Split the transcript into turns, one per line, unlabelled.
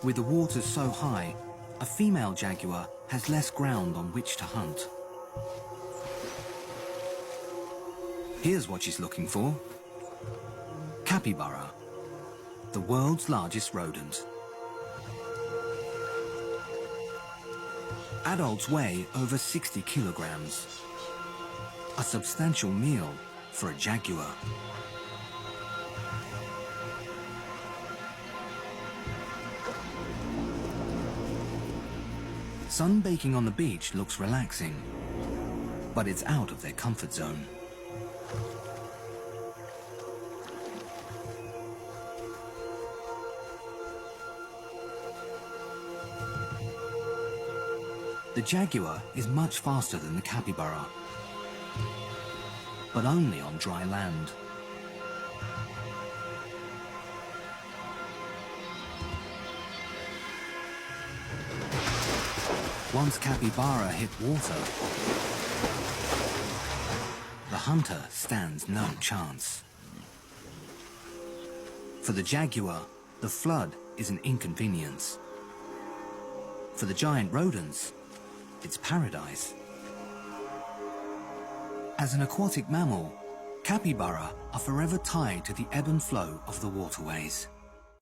With the waters so high, a female jaguar has less ground on which to hunt. Here's what she's looking for. Capybara, the world's largest rodent. Adults weigh over 60 kilograms. A substantial meal for a jaguar. Sunbaking on the beach looks relaxing, but it's out of their comfort zone. The jaguar is much faster than the capybara, but only on dry land. Once capybara hit water, the hunter stands no chance. For the jaguar, the flood is an inconvenience. For the giant rodents, it's paradise. As an aquatic mammal, capybara are forever tied to the ebb and flow of the waterways.